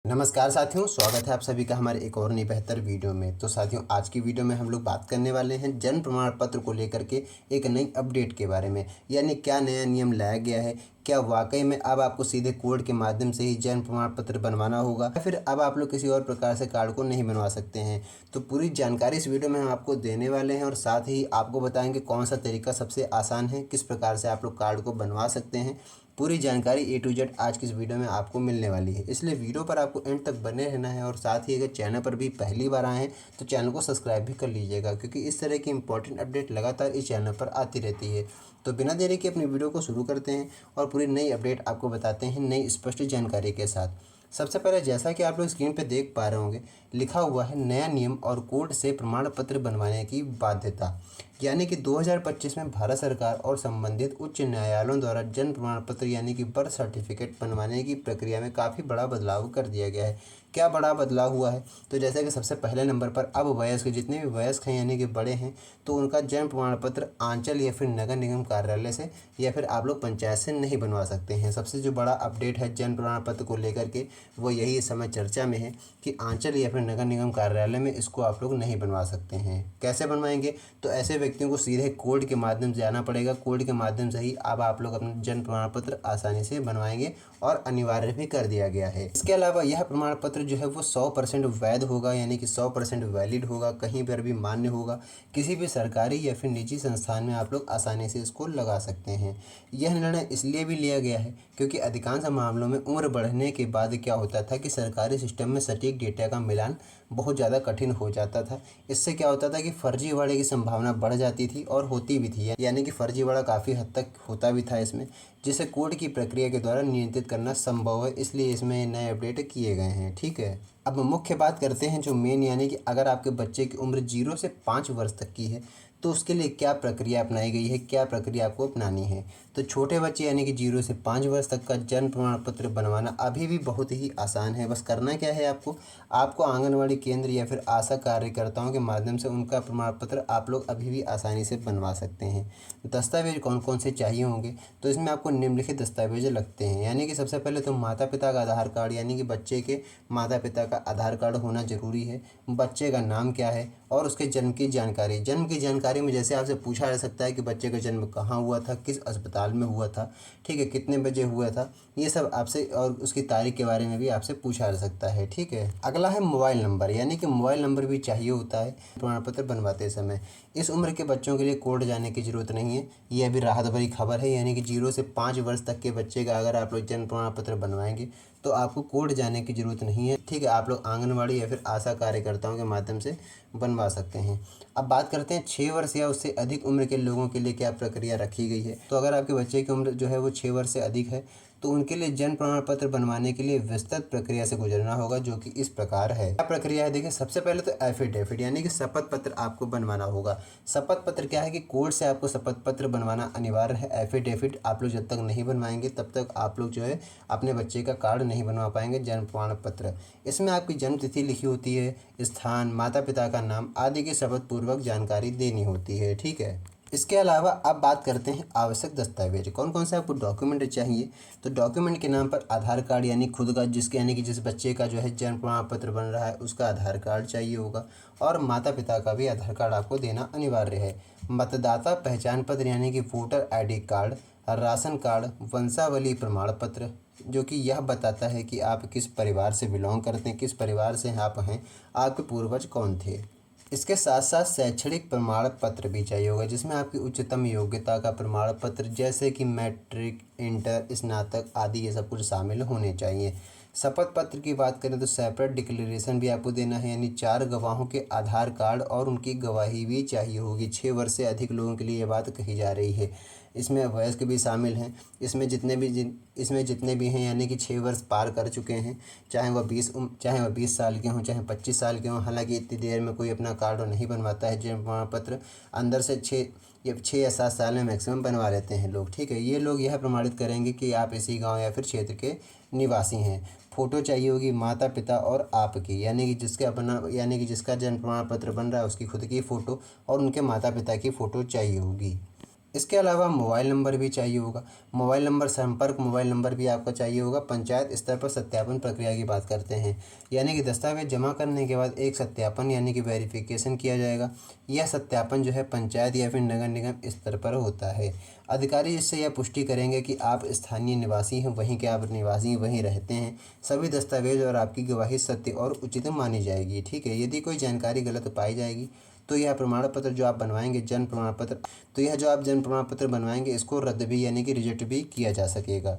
नमस्कार साथियों, स्वागत है आप सभी का हमारे एक और नई बेहतर वीडियो में। तो साथियों, आज की वीडियो में हम लोग बात करने वाले हैं जन्म प्रमाण पत्र को लेकर के एक नई अपडेट के बारे में। यानी क्या नया नियम लाया गया है, क्या वाकई में अब आपको सीधे कोड के माध्यम से ही जन्म प्रमाण पत्र बनवाना होगा या फिर अब आप लोग किसी और प्रकार से कार्ड को नहीं बनवा सकते हैं। तो पूरी जानकारी इस वीडियो में हम आपको देने वाले हैं और साथ ही आपको बताएंगे कौन सा तरीका सबसे आसान है, किस प्रकार से आप लोग कार्ड को बनवा सकते हैं। पूरी जानकारी ए टू जेड आज की इस वीडियो में आपको मिलने वाली है, इसलिए वीडियो पर आपको एंड तक बने रहना है। और साथ ही अगर चैनल पर भी पहली बार आए हैं तो चैनल को सब्सक्राइब भी कर लीजिएगा, क्योंकि इस तरह की इंपॉर्टेंट अपडेट लगातार इस चैनल पर आती रहती है। तो बिना देरी के अपनी वीडियो को शुरू करते हैं और पूरी नई अपडेट आपको बताते हैं नई स्पष्ट जानकारी के साथ। सबसे पहले, जैसा कि आप लोग स्क्रीन पर देख पा रहे होंगे, लिखा हुआ है नया नियम और कोड से प्रमाण पत्र बनवाने की बाध्यता। यानी कि 2025 में भारत सरकार और संबंधित उच्च न्यायालयों द्वारा जन्म प्रमाण पत्र यानी कि बर्थ सर्टिफिकेट बनवाने की प्रक्रिया में काफ़ी बड़ा बदलाव कर दिया गया है। क्या बड़ा बदलाव हुआ है? तो जैसे कि सबसे पहले नंबर पर अब वयस्क जितने भी वयस्क हैं यानी कि बड़े हैं, तो उनका जन्म प्रमाण पत्र आंचल या फिर नगर निगम कार्यालय से या फिर आप लोग पंचायत से नहीं बनवा सकते हैं। सबसे जो बड़ा अपडेट है जन्म प्रमाण पत्र को लेकर के, वो यही इस समय चर्चा में है कि आंचल या फिर नगर निगम कार्यालय में इसको आप लोग नहीं बनवा सकते हैं। कैसे बनवाएंगे? तो ऐसे व्यक्तियों को सीधे कोर्ट के माध्यम से जाना पड़ेगा। कोर्ट के माध्यम से ही अब आप लोग अपना जन्म प्रमाण पत्र आसानी से बनवाएंगे और अनिवार्य भी कर दिया गया है। इसके अलावा यह प्रमाण पत्र जो है वो 100% वैध होगा, यानी कि 100% वैलिड होगा, कहीं पर भी मान्य होगा। किसी भी सरकारी या फिर निजी संस्थान में आप लोग आसानी से इसको लगा सकते हैं। यह निर्णय इसलिए भी लिया गया है क्योंकि अधिकांश मामलों में उम्र बढ़ने के बाद क्या होता था कि सरकारी सिस्टम में सटीक डेटा का मिलान बहुत ज़्यादा कठिन हो जाता था। इससे क्या होता था कि फर्जीवाड़े की संभावना बढ़ जाती थी और होती भी थी, यानी कि फर्जीवाड़ा काफ़ी हद तक होता भी था इसमें, जिसे कोर्ट की प्रक्रिया के द्वारा नियंत्रित करना संभव है। इसलिए इसमें नए अपडेट किए गए हैं। ठीक है, अब मुख्य बात करते हैं जो मेन, यानी कि अगर आपके बच्चे की उम्र 0 से 5 वर्ष तक की है तो उसके लिए क्या प्रक्रिया अपनाई गई है, क्या प्रक्रिया आपको अपनानी है। तो छोटे बच्चे यानी कि 0 से 5 वर्ष तक का जन्म प्रमाण पत्र बनवाना अभी भी बहुत ही आसान है। बस करना क्या है, आपको आंगनवाड़ी केंद्र या फिर आशा कार्यकर्ताओं के माध्यम से उनका प्रमाण पत्र आप लोग अभी भी आसानी से बनवा सकते हैं। दस्तावेज कौन कौन से चाहिए होंगे? तो इसमें आपको निम्नलिखित दस्तावेज लगते हैं। यानी कि सबसे पहले तो माता पिता का आधार कार्ड, यानी कि बच्चे के माता पिता का आधार कार्ड होना जरूरी है। बच्चे का नाम क्या है और उसके जन्म की जानकारी। जन्म की जानकारी में जैसे आपसे पूछा जा सकता है कि बच्चे का जन्म कहाँ हुआ था, किस अस्पताल में हुआ था, ठीक है, कितने बजे हुआ था, ये सब आपसे, और उसकी तारीख के बारे में भी आपसे पूछा जा सकता है। ठीक है, अगला है मोबाइल नंबर, यानी कि मोबाइल नंबर भी चाहिए होता है प्रमाण पत्र बनवाते समय। इस उम्र के बच्चों के लिए कोर्ट जाने की ज़रूरत नहीं है। ये अभी राहत भरी खबर है, यानी कि 0 से 5 वर्ष तक के बच्चे का अगर आप लोग जन्म प्रमाण पत्र बनवाएंगे तो आपको कोर्ट जाने की ज़रूरत नहीं है। ठीक है, आप लोग आंगनवाड़ी या फिर आशा कार्यकर्ताओं के माध्यम से बनवा सकते हैं। अब बात करते हैं 6 वर्ष या उससे अधिक उम्र के लोगों के लिए क्या प्रक्रिया रखी गई है। तो अगर आपके बच्चे की उम्र जो है वो 6 वर्ष से अधिक है तो उनके लिए जन्म प्रमाण पत्र बनवाने के लिए विस्तृत प्रक्रिया से गुजरना होगा, जो कि इस प्रकार है। क्या प्रक्रिया है? देखिए, सबसे पहले तो एफिडेविट यानी कि शपथ पत्र आपको बनवाना होगा। शपथ पत्र क्या है कि कोर्ट से आपको शपथ पत्र बनवाना अनिवार्य है। एफिडेविट आप लोग जब तक नहीं बनवाएंगे तब तक आप लोग जो है अपने बच्चे का कार्ड नहीं बनवा पाएंगे, जन्म प्रमाण पत्र। इसमें आपकी जन्म तिथि लिखी होती है, स्थान, माता पिता का नाम आदि की शपथ पूर्वक जानकारी देनी होती है। ठीक है, इसके अलावा अब बात करते हैं आवश्यक दस्तावेज कौन कौन से आपको डॉक्यूमेंट चाहिए। तो डॉक्यूमेंट के नाम पर आधार कार्ड, यानी खुद का, जिसके यानी कि जिस बच्चे का जो है जन्म प्रमाण पत्र बन रहा है उसका आधार कार्ड चाहिए होगा, और माता पिता का भी आधार कार्ड आपको देना अनिवार्य है। मतदाता पहचान पत्र यानी कि voter ID card, ration card, वंशावली प्रमाण पत्र जो कि यह बताता है कि आप किस परिवार से बिलोंग करते हैं, किस परिवार से आप हैं, आपके पूर्वज कौन थे। इसके साथ साथ शैक्षणिक प्रमाण पत्र भी चाहिए होगा, जिसमें आपकी उच्चतम योग्यता का प्रमाण पत्र जैसे कि मैट्रिक, इंटर, स्नातक आदि ये सब कुछ शामिल होने चाहिए। शपथ पत्र की बात करें तो सेपरेट डिक्लेरेशन भी आपको देना है, यानी 4 गवाहों के आधार कार्ड और उनकी गवाही भी चाहिए होगी। 6 वर्ष से अधिक लोगों के लिए ये बात कही जा रही है। इसमें वयस्क भी शामिल हैं। इसमें जितने भी हैं यानी कि 6 वर्ष पार कर चुके हैं, चाहे वह 20 साल के हों, चाहे 25 साल के हों। हालांकि इतनी देर में कोई अपना कार्ड नहीं बनवाता है जन्म प्रमाण पत्र। अंदर से 6 या 7 साल में मैक्सिमम बनवा लेते हैं लोग। ठीक है, ये लोग यह प्रमाणित करेंगे कि आप इसी गाँव या फिर क्षेत्र के निवासी हैं। फ़ोटो चाहिए होगी माता पिता और आपकी, यानी कि जिसका जन्म प्रमाण पत्र बन रहा है उसकी खुद की फ़ोटो और उनके माता पिता की फ़ोटो चाहिए होगी। इसके अलावा मोबाइल नंबर भी चाहिए होगा। मोबाइल नंबर, संपर्क मोबाइल नंबर भी आपका चाहिए होगा। पंचायत स्तर पर सत्यापन प्रक्रिया की बात करते हैं, यानी कि दस्तावेज जमा करने के बाद एक सत्यापन यानी कि वेरिफिकेशन किया जाएगा। यह सत्यापन जो है पंचायत या फिर नगर निगम स्तर पर होता है। अधिकारी इससे यह पुष्टि करेंगे कि आप स्थानीय निवासी हैं, वहीं के आप निवासी वहीं रहते हैं। सभी दस्तावेज और आपकी गवाही सत्य और उचित मानी जाएगी। ठीक है, यदि कोई जानकारी गलत पाई जाएगी तो यह प्रमाण पत्र जो आप बनवाएंगे, जन्म प्रमाण पत्र, तो यह जो आप जन्म प्रमाण पत्र बनवाएंगे इसको रद्द भी यानी कि रिजेक्ट भी किया जा सकेगा।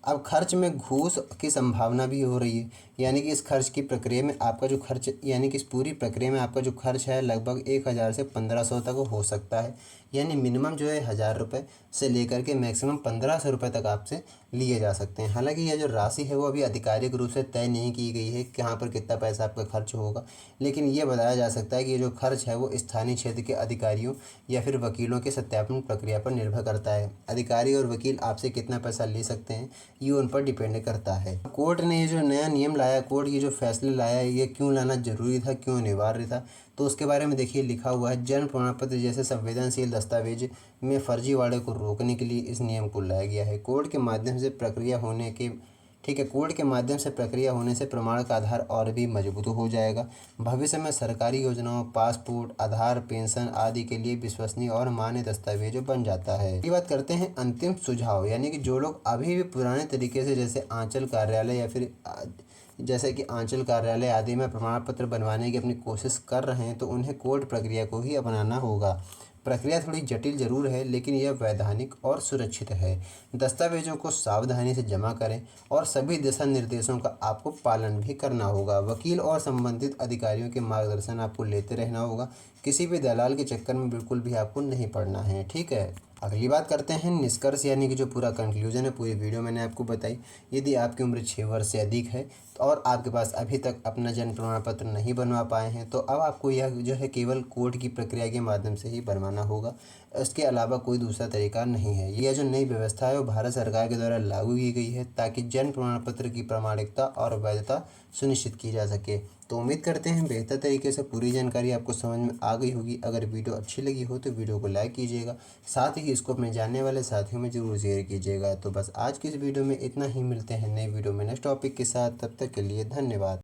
अब खर्च में घूस की संभावना भी हो रही है, यानी कि इस खर्च की प्रक्रिया में आपका जो खर्च, यानी कि इस पूरी प्रक्रिया में आपका जो खर्च है लगभग 1000 से 1500 तक हो सकता है। यानी मिनिमम जो है 1000 रुपये से लेकर के मैक्सिमम 1500 रुपये तक आपसे लिए जा सकते हैं। हालांकि यह जो राशि है वो अभी आधिकारिक रूप से तय नहीं की गई है कि कहाँ पर कितना पैसा आपका खर्च होगा, लेकिन ये बताया जा सकता है कि ये जो खर्च है वो स्थानीय क्षेत्र के अधिकारियों या फिर वकीलों के सत्यापन प्रक्रिया पर निर्भर करता है। अधिकारी और वकील आपसे कितना पैसा ले सकते हैं ये उन पर डिपेंड करता है। कोर्ट ने ये जो नया नियम लाया, कोर्ट ये जो फैसले लाया है, ये क्यों लाना जरूरी था, क्यों अनिवार्य था, तो उसके बारे में देखिए लिखा हुआ है। जन्म प्रमाण पत्र जैसे संवेदनशील दस्तावेज में फर्जीवाड़े को रोकने के लिए इस नियम को लाया गया है। कोर्ट के माध्यम से प्रक्रिया होने के ठीक है, कोर्ट के माध्यम से प्रक्रिया होने से प्रमाण का आधार और भी मजबूत हो जाएगा। भविष्य में सरकारी योजनाओं, पासपोर्ट, आधार, पेंशन आदि के लिए विश्वसनीय और मान्य दस्तावेज बन जाता है। ये बात करते हैं अंतिम सुझाव, यानी कि जो लोग अभी भी पुराने तरीके से जैसे आंचल कार्यालय या फिर जैसे कि आंचल कार्यालय आदि में प्रमाण पत्र बनवाने की अपनी कोशिश कर रहे हैं तो उन्हें कोर्ट प्रक्रिया को ही अपनाना होगा। प्रक्रिया थोड़ी जटिल जरूर है लेकिन यह वैधानिक और सुरक्षित है। दस्तावेजों को सावधानी से जमा करें और सभी दिशा निर्देशों का आपको पालन भी करना होगा। वकील और संबंधित अधिकारियों के मार्गदर्शन आपको लेते रहना होगा। किसी भी दलाल के चक्कर में बिल्कुल भी आपको नहीं पड़ना है। ठीक है, अगली बात करते हैं निष्कर्ष, यानी कि जो पूरा कंक्लूजन है पूरी वीडियो मैंने आपको बताई। यदि आपकी उम्र 6 वर्ष से अधिक है और आपके पास अभी तक अपना जन्म प्रमाण पत्र नहीं बनवा पाए हैं तो अब आपको यह जो है केवल कोर्ट की प्रक्रिया के माध्यम से ही बनवाना होगा। इसके अलावा कोई दूसरा तरीका नहीं है। यह जो नई व्यवस्था है वो भारत सरकार के द्वारा लागू की गई है ताकि जन्म प्रमाण पत्र की प्रामाणिकता और वैधता सुनिश्चित की जा सके। तो उम्मीद करते हैं बेहतर तरीके से पूरी जानकारी आपको समझ में आ गई होगी। अगर वीडियो अच्छी लगी हो तो वीडियो को लाइक कीजिएगा, साथ ही इसको अपने जानने वाले साथियों में जरूर शेयर कीजिएगा। तो बस आज की इस वीडियो में इतना ही, मिलते हैं नई वीडियो में नेक्स्ट टॉपिक के साथ। तब तक के लिए धन्यवाद।